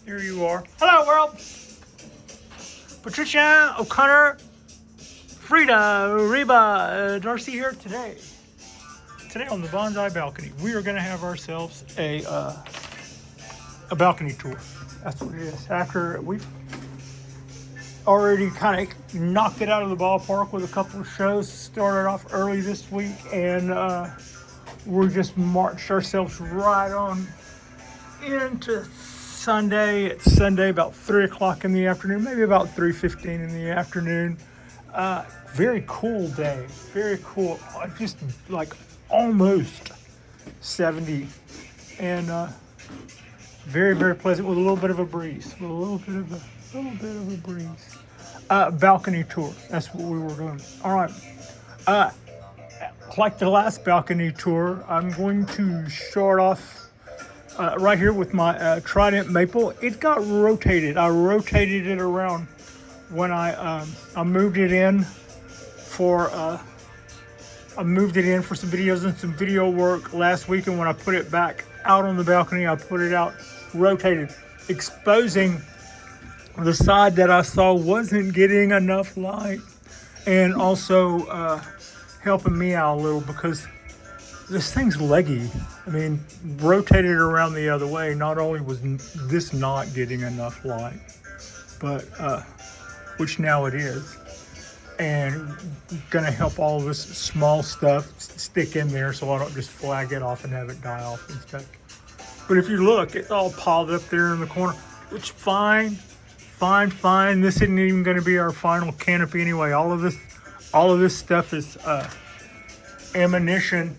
Here you are. Hello, world. Patricia, O'Connor, Frida, Reba, Darcy here today. Today on the Bonsai balcony, we are going to have ourselves a balcony tour. That's what it is. After we've already kind of knocked it out of the ballpark with a couple of shows, started off early this week, and we just marched ourselves right on into Sunday. It's Sunday about 3 o'clock in the afternoon, maybe about 3:15 in the afternoon. Very cool day, very cool. Just like almost 70, and very, very pleasant with a little bit of a breeze. With a little bit of a breeze. Balcony tour. That's what we were doing. All right. Like the last balcony tour, I'm going to start off right here with my Trident maple. It got rotated. I rotated it around when I moved it in for some videos and some video work last week, and when I put it back out on the balcony, I put it out rotated, exposing the side that I saw wasn't getting enough light, and also helping me out a little because this thing's leggy. I mean, rotated around the other way, not only was this not getting enough light, but which now it is, and gonna help all of this small stuff stick in there so I don't just flag it off and have it die off and stuff. But if you look, it's all piled up there in the corner, which fine. This isn't even going to be our final canopy anyway. All of this stuff is ammunition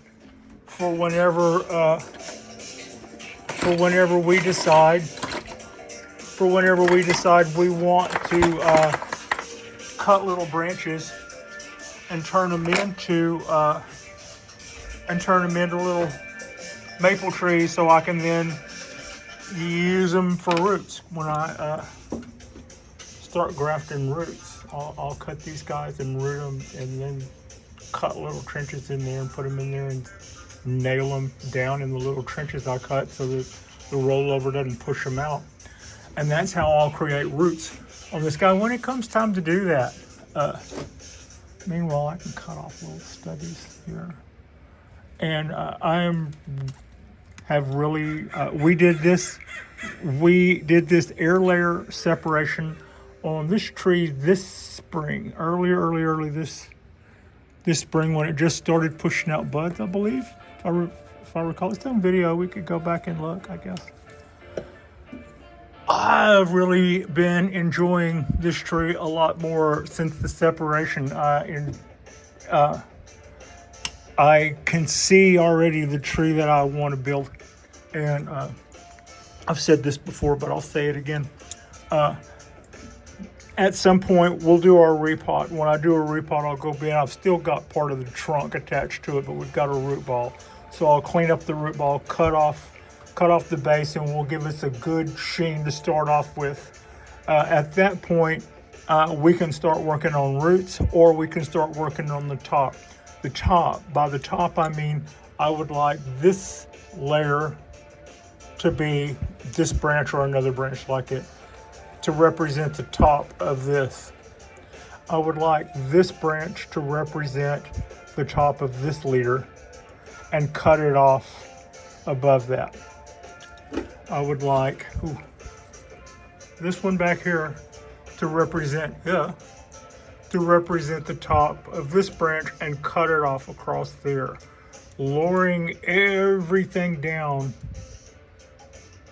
for whenever we decide we want to cut little branches and turn them into little maple trees, so I can then use them for roots when I start grafting roots. I'll cut these guys and root them, and then cut little trenches in there and put them in there and nail them down in the little trenches I cut so that the rollover doesn't push them out. And that's how I'll create roots on this guy when it comes time to do that. Meanwhile, I can cut off little stubbies here. And we did this air layer separation on this tree this spring, early this spring, when it just started pushing out buds, I believe. If I recall, it's on video. We could go back and look, I guess. I've really been enjoying this tree a lot more since the separation. I can see already the tree that I want to build, and I've said this before, but I'll say it again. At some point, we'll do our repot. When I do a repot, I'll go in. I've still got part of the trunk attached to it, but we've got a root ball. So I'll clean up the root ball, cut off the base, and we'll give us a good sheen to start off with. At that point, we can start working on roots, or we can start working on the top. By the top, I mean, I would like this layer to be this branch or another branch like it, to represent the top of this. I would like this branch to represent the top of this leader and cut it off above that. I would like this one back here to represent the top of this branch and cut it off across there, lowering everything down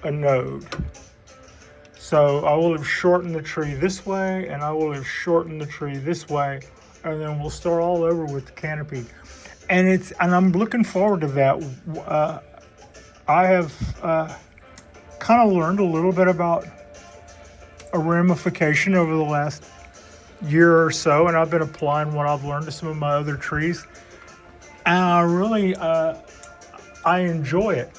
a node. So I will have shortened the tree this way, and I will have shortened the tree this way, and then we'll start all over with the canopy. And I'm looking forward to that. I have kind of learned a little bit about a ramification over the last year or so, and I've been applying what I've learned to some of my other trees, and I really I enjoy it.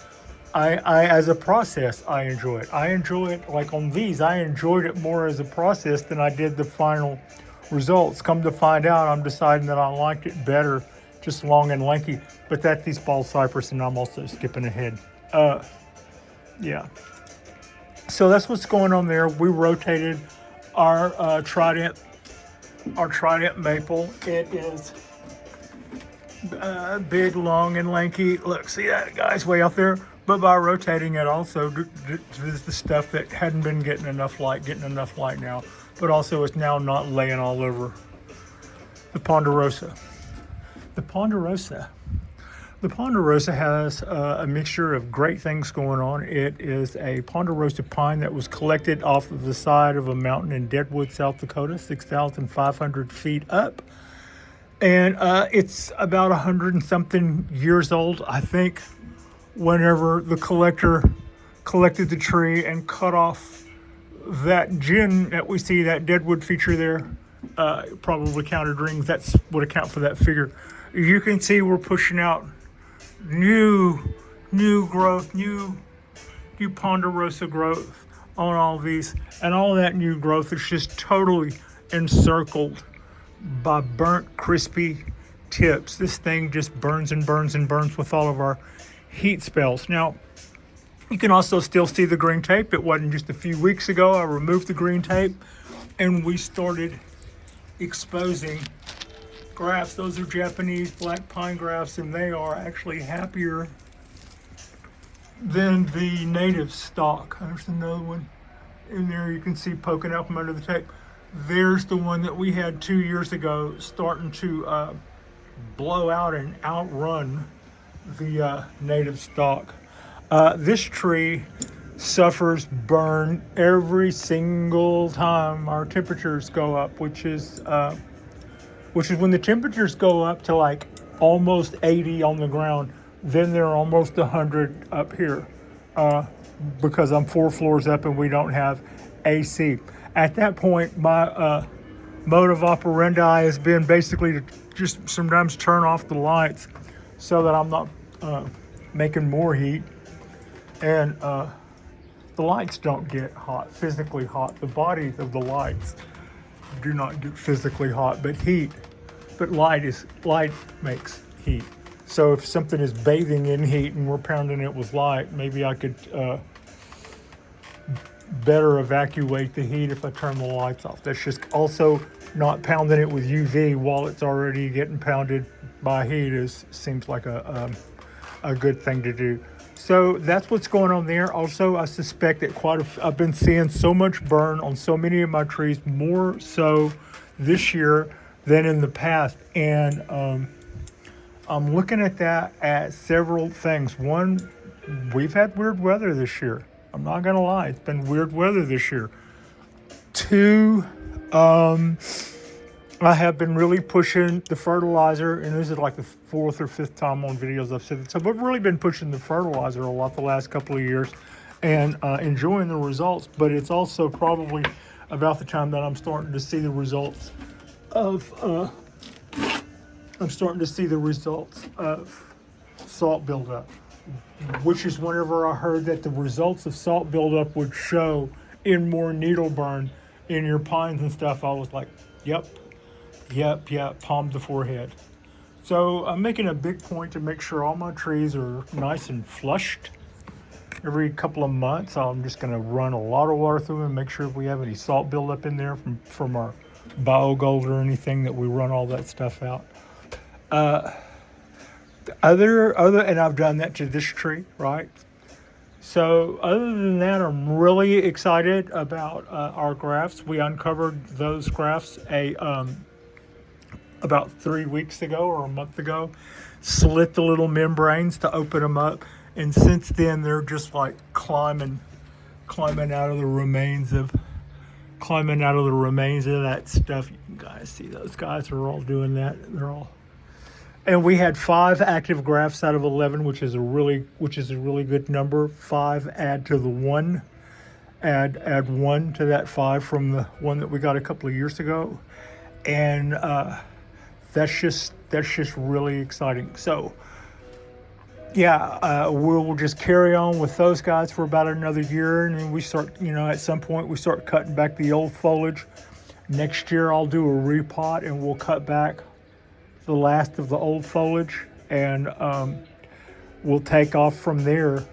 I as a process, I enjoy it. I enjoy it, like on these, I enjoyed it more as a process than I did the final results. Come to find out, I'm deciding that I liked it better, just long and lanky. But that's these ball cypress, and I'm also skipping ahead. Yeah. So that's what's going on there. We rotated our trident maple. It is big, long, and lanky. Look, see that guy's way up there. But by rotating it, also is the stuff that hadn't been getting enough light now. But also, it's now not laying all over the ponderosa. The ponderosa. The ponderosa has a mixture of great things going on. It is a ponderosa pine that was collected off of the side of a mountain in Deadwood, South Dakota, 6,500 feet up. And it's about 100 and something years old, I think, whenever the collector collected the tree and cut off that gin that we see, that Deadwood feature there. Probably counted rings. That's would account for that figure. You can see we're pushing out new growth, new ponderosa growth on all these, and all that new growth is just totally encircled by burnt, crispy tips. This thing just burns and burns and burns with all of our heat spells. Now, you can also still see the green tape. It wasn't just a few weeks ago I removed the green tape and we started exposing grafts. Those are Japanese black pine grafts, and they are actually happier than the native stock. There's another one in there you can see poking out from under the tape. There's the one that we had 2 years ago starting to blow out and outrun the native stock. This tree suffers burn every single time our temperatures go up, which is when the temperatures go up to like almost 80 on the ground, then they're almost 100 up here, because I'm 4 floors up and we don't have AC. At that point, my mode of operandi has been basically to just sometimes turn off the lights so that I'm not making more heat. And the lights don't get hot, physically hot. The bodies of the lights do not get physically hot, but light makes heat. So if something is bathing in heat and we're pounding it with light, maybe I could better evacuate the heat if I turn the lights off. That's just also not pounding it with UV while it's already getting pounded by heat seems like a good thing to do. So that's what's going on there. Also, I suspect that I've been seeing so much burn on so many of my trees, more so this year than in the past. And I'm looking at that at several things. One, we've had weird weather this year. I'm not going to lie. It's been weird weather this year. Two, I have been really pushing the fertilizer, and this is like the 4th or 5th time on videos I've said this. So I've really been pushing the fertilizer a lot the last couple of years and enjoying the results. But it's also probably about the time that I'm starting to see the results of salt buildup, which is whenever I heard that the results of salt buildup would show in more needle burn in your pines and stuff. I was like, yep, palm to forehead. So I'm making a big point to make sure all my trees are nice and flushed. Every couple of months, I'm just going to run a lot of water through them and make sure if we have any salt buildup in there from our biogold or anything, that we run all that stuff out. And I've done that to this tree, right? So other than that, I'm really excited about our grafts. We uncovered those grafts about 3 weeks ago or a month ago, slit the little membranes to open them up, and since then they're just like climbing out of the remains of that stuff. You can guys see those guys are all doing that. And we had 5 active grafts out of 11, which is a really good number. 5 add to the 1. Add 1 to that 5 from the one that we got a couple of years ago, and that's just really exciting. So yeah, we'll just carry on with those guys for about another year, and then we start, at some point we start cutting back the old foliage. Next year I'll do a repot and we'll cut back the last of the old foliage, and we'll take off from there.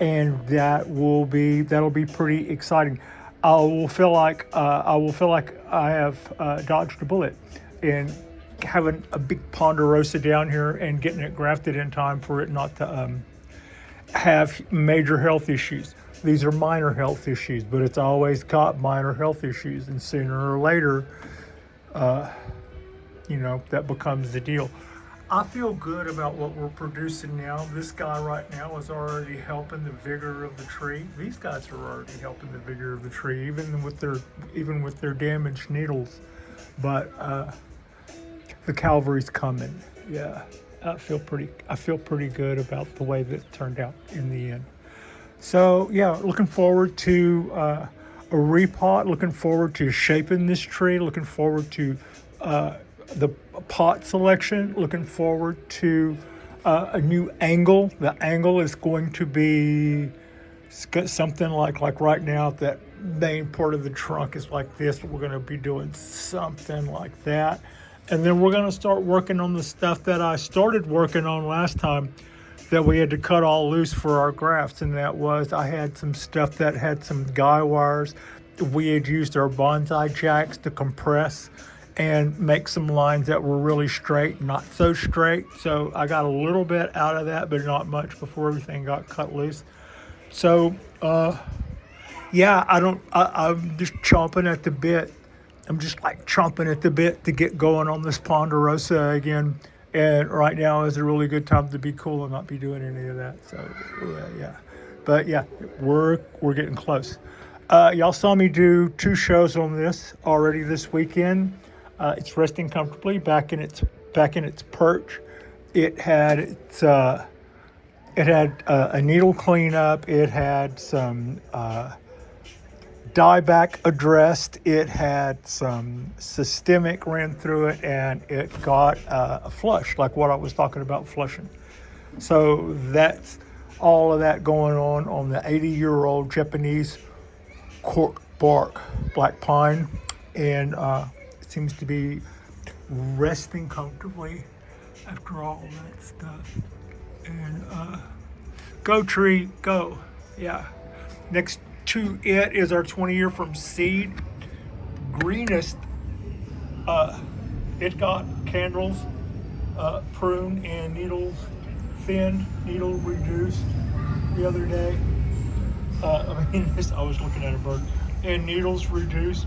and that'll be pretty exciting. I will feel like I have dodged a bullet in having a big ponderosa down here and getting it grafted in time for it not to have major health issues. These are minor health issues, but it's always got minor health issues, and sooner or later, that becomes the deal. I feel good about what we're producing now. This guy right now is already helping the vigor of the tree. These guys are already helping the vigor of the tree, even with their damaged needles. But the cavalry's coming. Yeah, I feel pretty good about the way that it turned out in the end. So yeah, looking forward to a repot. Looking forward to shaping this tree. Looking forward to the pot selection. Looking forward to a new angle. The angle is going to be something like right now, that main part of the trunk is like this. We're going to be doing something like that. And then we're going to start working on the stuff that I started working on last time that we had to cut all loose for our grafts. And that was, I had some stuff that had some guy wires. We had used our bonsai jacks to compress and make some lines that were really straight, not so straight. So I got a little bit out of that, but not much, before everything got cut loose. So, yeah, I'm just chomping at the bit. I'm just like chomping at the bit to get going on this ponderosa again. And right now is a really good time to be cool and not be doing any of that. So, yeah. But yeah, we're getting close. Y'all saw me do 2 shows on this already this weekend. It's resting comfortably back in its perch. It had a needle cleanup. It had some dieback addressed. It had some systemic ran through it, and it got a flush, like what I was talking about flushing. So that's all of that going on the 80-year-old Japanese cork bark black pine, and it seems to be resting comfortably after all that stuff. And go tree, go. Yeah. Next to it is our 20-year from seed. Greenest. It got candles pruned and needles thinned, needle reduced the other day. I was looking at a bird. And needles reduced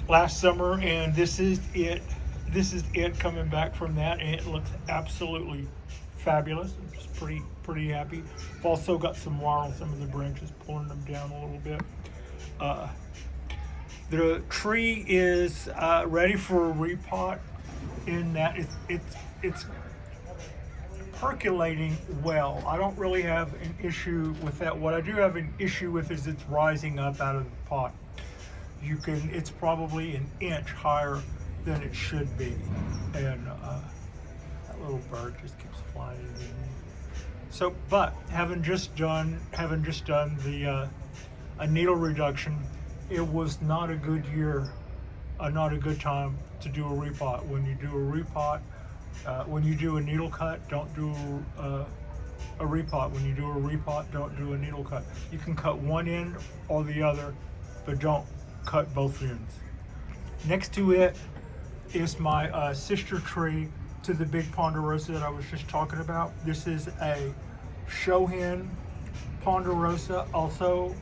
last summer, and this is it. This is it coming back from that, and it looks absolutely fabulous. I'm just pretty happy. I've also got some wire on some of the branches, pulling them down a little bit. The tree is ready for a repot, in that it's percolating well. I don't really have an issue with that. What I do have an issue with is it's rising up out of the pot. It's probably an inch higher than it should be, and that little bird just keeps flying in. So, but having just done the a needle reduction, it was not a good year, not a good time to do a repot. When you do a repot, when you do a needle cut, don't do a repot. When you do a repot, don't do a needle cut. You can cut one end or the other, but don't cut both ends. Next to it is my sister tree to the big ponderosa that I was just talking about. This is a Shohin ponderosa, also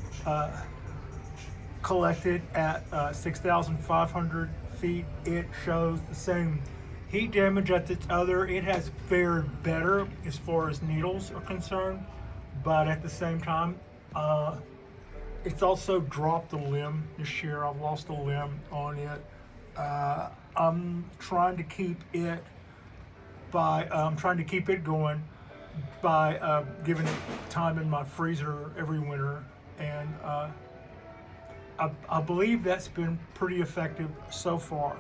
collected at 6,500 feet. It shows the same heat damage as its other. It has fared better as far as needles are concerned, but at the same time, it's also dropped a limb this year. I've lost a limb on it. I'm trying to keep it going by giving it time in my freezer every winter, and I believe that's been pretty effective so far.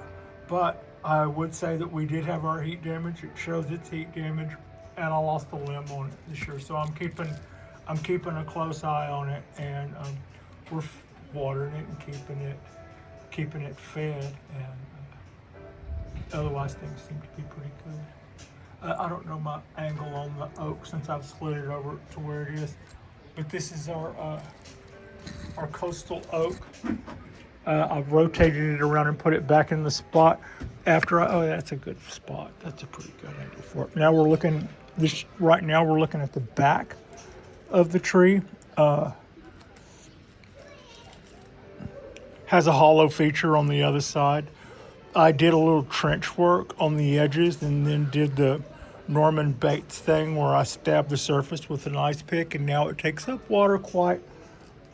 But I would say that we did have our heat damage. It shows its heat damage, and I lost a limb on it this year. So I'm keeping a close eye on it, and we're watering it and keeping it fed, and otherwise things seem to be pretty good. I don't know my angle on the oak since I've split it over to where it is, but this is our coastal oak. I've rotated it around and put it back in the spot after oh, that's a good spot. That's a pretty good angle for it. Now we're looking, right now we're looking at the back of the tree. Has a hollow feature on the other side. I did a little trench work on the edges and then did the Norman Bates thing where I stabbed the surface with an ice pick, and now it takes up water quite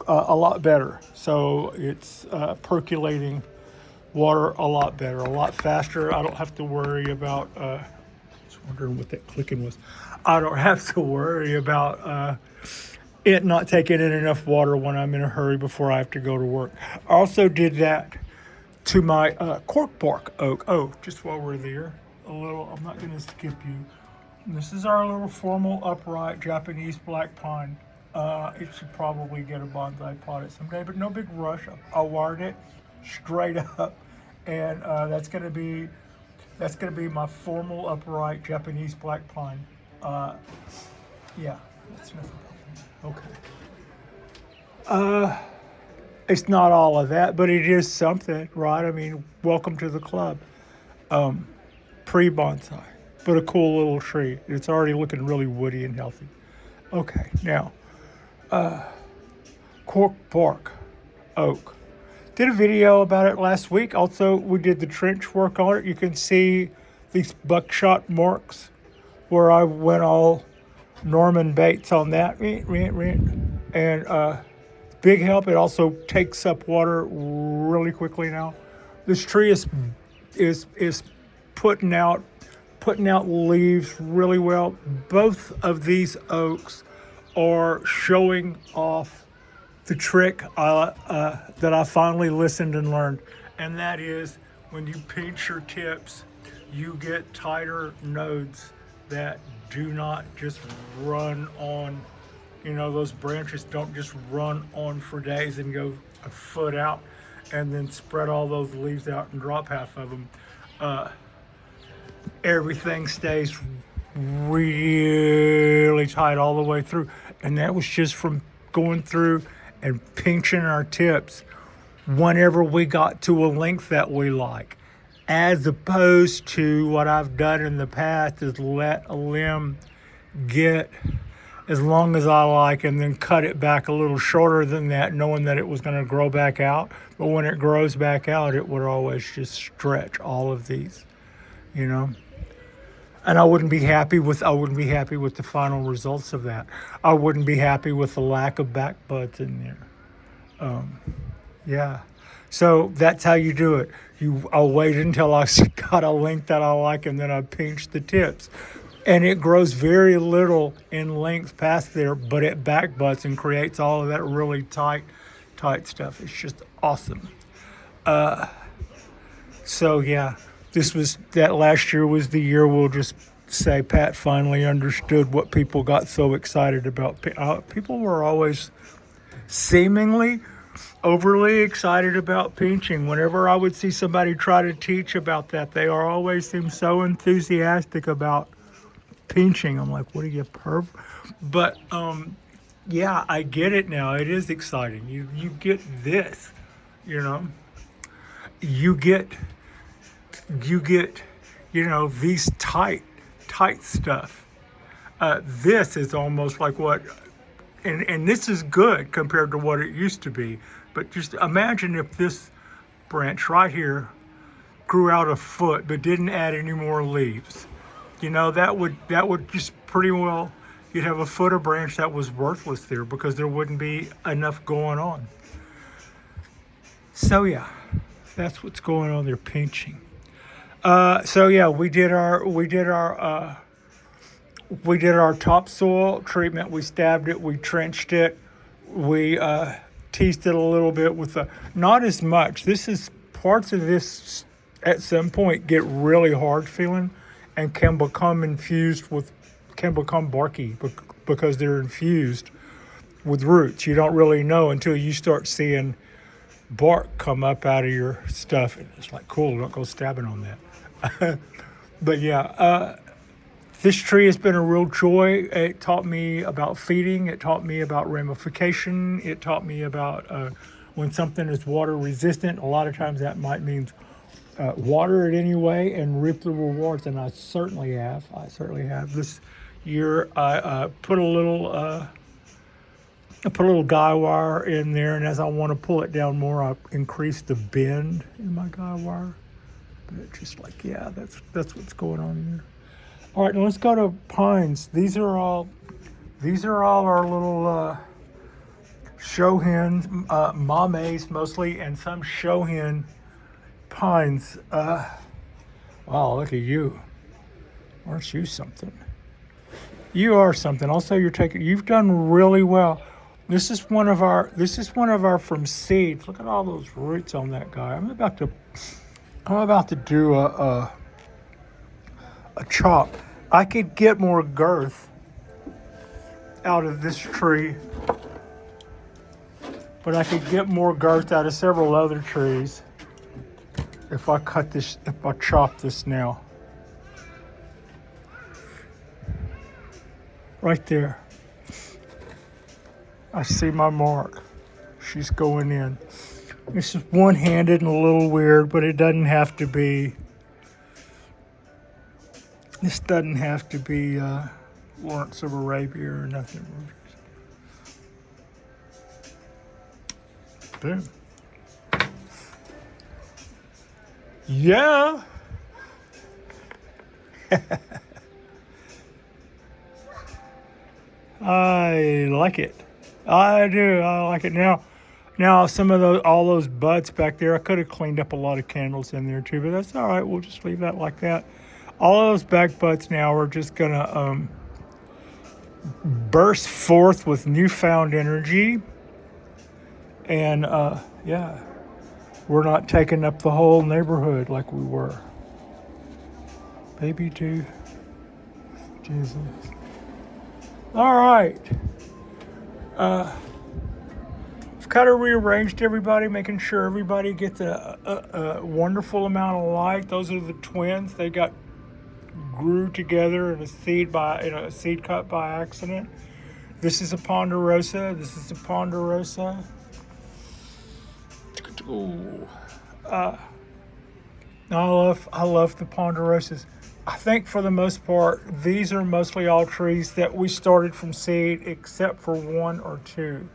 a lot better. So it's percolating water a lot better, a lot faster. I don't have to worry about, I was wondering what that clicking was. I don't have to worry about it not taking in enough water when I'm in a hurry before I have to go to work. I also did that to my cork bark oak. Oh, just while we're there, I'm not going to skip you. This is our little formal upright Japanese black pine. It should probably get a bonsai pot someday, but no big rush. I wired it straight up, and that's going to be my formal upright Japanese black pine. Yeah, that's nothing. Okay. It's not all of that, but it is something, right? I mean, welcome to the club. Pre-bonsai, but a cool little tree. It's already looking really woody and healthy. Okay, now, cork bark oak. Did a video about it last week. Also, we did the trench work on it. You can see these buckshot marks where I went all Norman Bates on that. And big help. It also takes up water really quickly now. This tree is putting out leaves really well. Both of these oaks are showing off the trick that I finally listened and learned, and that is when you pinch your tips, you get tighter nodes that do not just run on. You know, those branches don't just run on for days and go a foot out and then spread all those leaves out and drop half of them. Everything stays really tight all the way through. And that was just from going through and pinching our tips whenever we got to a length that we like. As opposed to what I've done in the past is let a limb get as long as I like and then cut it back a little shorter than that, knowing that it was going to grow back out. But when it grows back out, it would always just stretch all of these, you know. And I wouldn't be happy with the final results of that. I wouldn't be happy with the lack of back buds in there. Yeah. So that's how you do it. I'll wait until I got a length that I like, and then I pinch the tips. And it grows very little in length past there, but it back butts and creates all of that really tight stuff. It's just awesome. So yeah, that last year was the year we'll just say Pat finally understood what people got so excited about. People were always seemingly overly excited about pinching. Whenever I would see somebody try to teach about that, they always seem so enthusiastic about pinching. I'm like, what are you, perv? But yeah, I get it now. It is exciting. You get this, you know. You get these tight stuff. This is almost like what, and this is good compared to what it used to be. But just imagine if this branch right here grew out a foot but didn't add any more leaves. You know, that would just pretty well, you'd have a foot of branch that was worthless there because there wouldn't be enough going on. So yeah, that's what's going on there, pinching. So yeah, we did our topsoil treatment. We stabbed it, we trenched it, we teased it a little bit with not as much. Parts of this at some point get really hard feeling and can become barky because they're infused with roots. You don't really know until you start seeing bark come up out of your stuff. And it's like, cool, don't go stabbing on that. But yeah, This tree has been a real joy. It taught me about feeding. It taught me about ramification. It taught me about when something is water resistant. A lot of times that might mean water it anyway and reap the rewards, and I certainly have. This year I put a little guy wire in there, and as I want to pull it down more, I increase the bend in my guy wire. But it's just like, yeah, that's what's going on here. All right, now let's go to pines. These are all our little show hens, mames mostly, and some show hen pines. Wow, look at you. Aren't you something? You are something. Also, you've done really well. This is one of our from seeds. Look at all those roots on that guy. I'm about to do a chop. I could get more girth out of this tree, but I could get more girth out of several other trees if I chop this now. Right there. I see my mark. She's going in. This is one-handed and a little weird, but it doesn't have to be. This doesn't have to be Lawrence of Arabia or nothing. Boom. Yeah. I like it. I do. I like it. Now all those buds back there, I could have cleaned up a lot of candles in there too, but that's all right. We'll just leave that like that. All of those back buds now are just gonna burst forth with newfound energy, and yeah, we're not taking up the whole neighborhood like we were. Baby do. Jesus. All right. I've kind of rearranged everybody, making sure everybody gets a wonderful amount of light. Those are the twins. They grew together in a seed cut by accident. This is a ponderosa. Ooh. I love the ponderosas. I think for the most part, these are mostly all trees that we started from seed, except for one or two.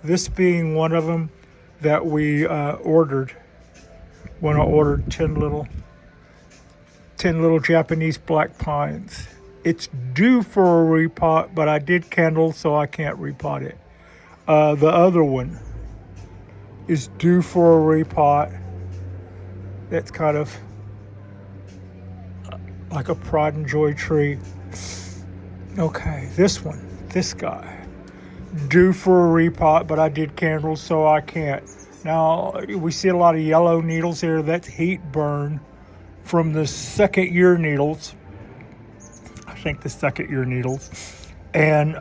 This being one of them that we ordered when I ordered 10 little Japanese black pines. It's due for a repot, but I did candle, so I can't repot it. The other one is due for a repot. That's kind of like a pride and joy tree. Okay, this guy, due for a repot, but I did candles, so I can't. Now, we see a lot of yellow needles here. That's heat burn from the second year needles. I think the second year needles. And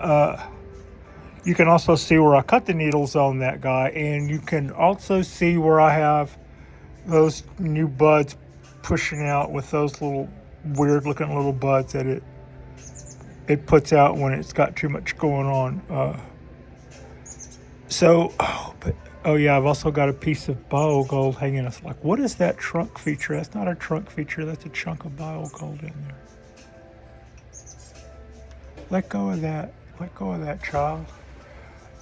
you can also see where I cut the needles on that guy, and you can also see where I have those new buds pushing out with those little weird looking little buds that it puts out when it's got too much going on. Yeah, I've also got a piece of biogold hanging. It's like, what is that trunk feature? That's not a trunk feature. That's a chunk of biogold in there. Let go of that. Let go of that, child.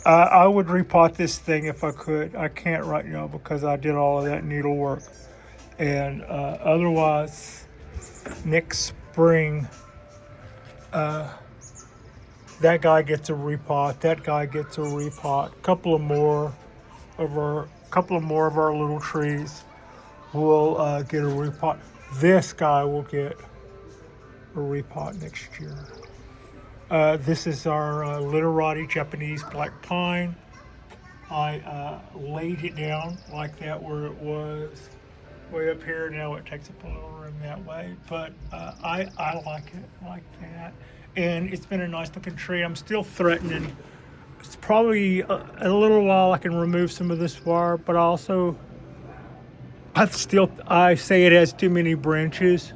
I would repot this thing if I could. I can't right now because I did all of that needlework. And otherwise, next spring, that guy gets a repot. That guy gets a repot. A couple more of our little trees will get a repot. This guy will get a repot next year. This is our literati Japanese black pine. I laid it down like that where it was way up here. Now it takes up a little room that way, but I like it like that. And it's been a nice looking tree. I'm still threatening. It's probably a little while I can remove some of this wire, but I say it has too many branches,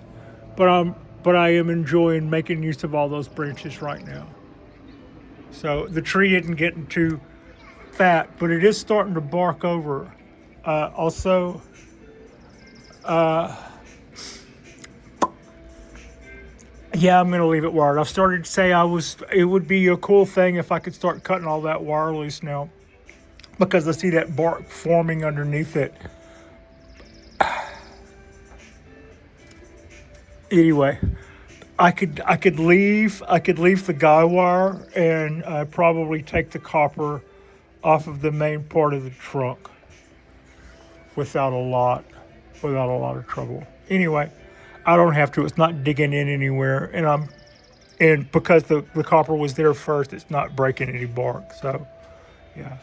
but but I am enjoying making use of all those branches right now. So the tree isn't getting too fat, but it is starting to bark over. Also, yeah, I'm gonna leave it wired. I've started to say it would be a cool thing if I could start cutting all that wire loose now, because I see that bark forming underneath it. Anyway, I could leave the guy wire and probably take the copper off of the main part of the trunk without a lot of trouble. Anyway, I don't have to. It's not digging in anywhere, and because the copper was there first, it's not breaking any bark. So, yeah,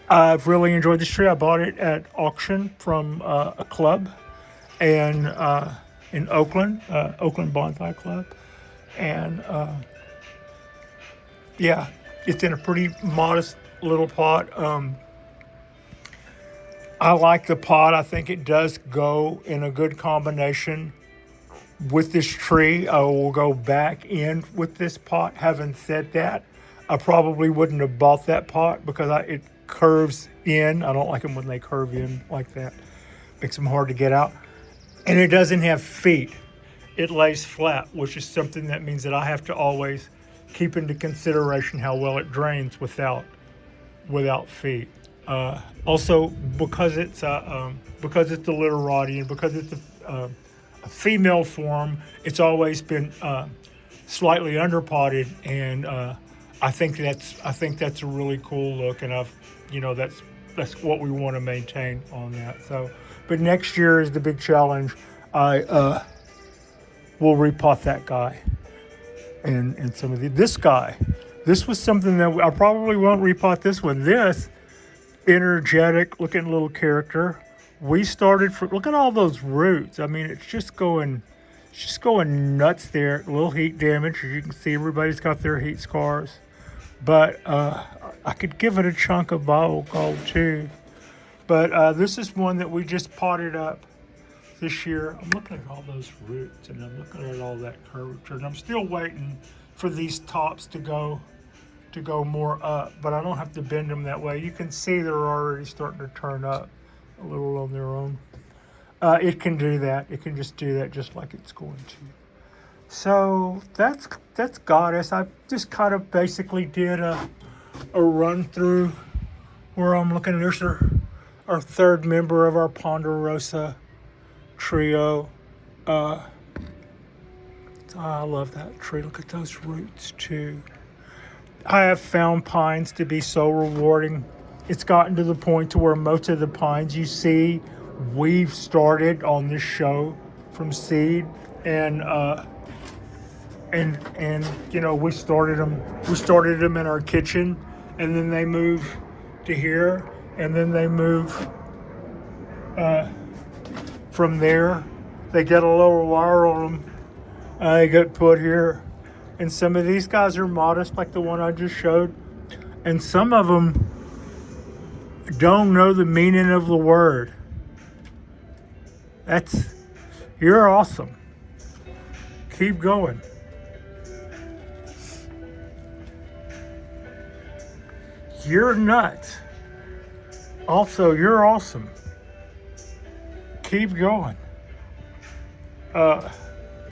I've really enjoyed this tree. I bought it at auction from a club, and in Oakland, Oakland Bonsai Club, and yeah, it's in a pretty modest little pot. I like the pot. I think it does go in a good combination with this tree. I will go back in with this pot. Having said that, I probably wouldn't have bought that pot because it curves in. I don't like them when they curve in like that. Makes them hard to get out. And it doesn't have feet. It lays flat, which is something that means that I have to always keep into consideration how well it drains without feet. Also, because it's a literati and because it's a female form, it's always been slightly underpotted, and I think that's a really cool look, and that's what we want to maintain on that. So, but next year is the big challenge. I will repot that guy, and some of this guy. This was something that I probably won't repot this one. This energetic looking little character. We started from, look at all those roots. I mean, it's just going nuts there. A little heat damage. As you can see, everybody's got their heat scars. But I could give it a chunk of bottle gold too. But this is one that we just potted up this year. I'm looking at all those roots and I'm looking at all that curvature. And I'm still waiting for these tops to go more up, but I don't have to bend them that way. You can see they're already starting to turn up a little on their own. It can do that. It can just do that just like it's going to. So that's Goddess. I just kind of basically did a run through where I'm looking. There's our third member of our Ponderosa trio. I love that tree. Look at those roots too. I have found pines to be so rewarding. It's gotten to the point to where most of the pines you see, we've started on this show from seed, and we started them in our kitchen, and then they move to here, and then they move from there. They get a lower wire on them. They get put here. And some of these guys are modest, like the one I just showed. And some of them don't know the meaning of the word. You're awesome. Keep going. You're nuts. Also, you're awesome. Keep going.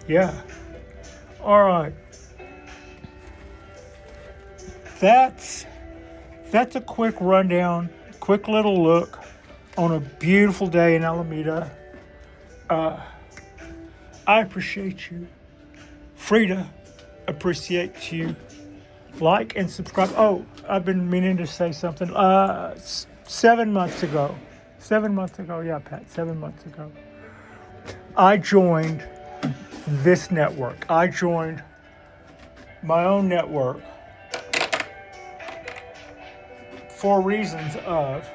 Yeah. All right. That's a quick rundown, quick little look on a beautiful day in Alameda. I appreciate you. Frida appreciates you. Like and subscribe. Oh, I've been meaning to say something. 7 months ago. 7 months ago. Yeah, Pat, 7 months ago. I joined this network. I joined my own network for reasons of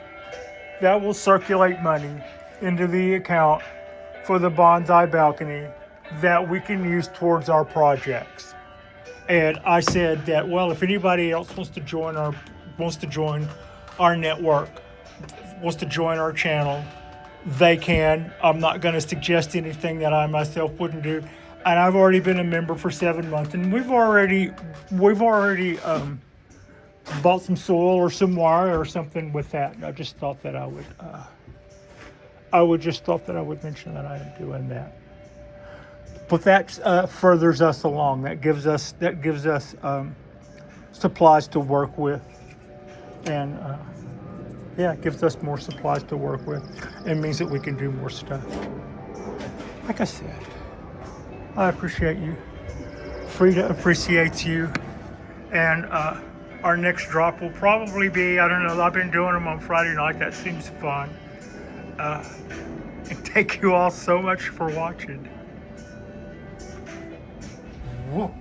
that will circulate money into the account for the bonsai balcony that we can use towards our projects. And I said that, well, if anybody else wants to join our network, wants to join our channel, they can. I'm not going to suggest anything that I myself wouldn't do. and I've already been a member for 7 months, and we've already bought some soil or some wire or something with that. I just thought that I would just thought that I would mention that I am doing that. But that furthers us along. That gives us supplies to work with, and yeah, it gives us more supplies to work with. It means that we can do more stuff. Like I said, I appreciate you. Frida appreciates you, and our next drop will probably be, I don't know, I've been doing them on Friday night. That seems fun. And thank you all so much for watching. Whoa.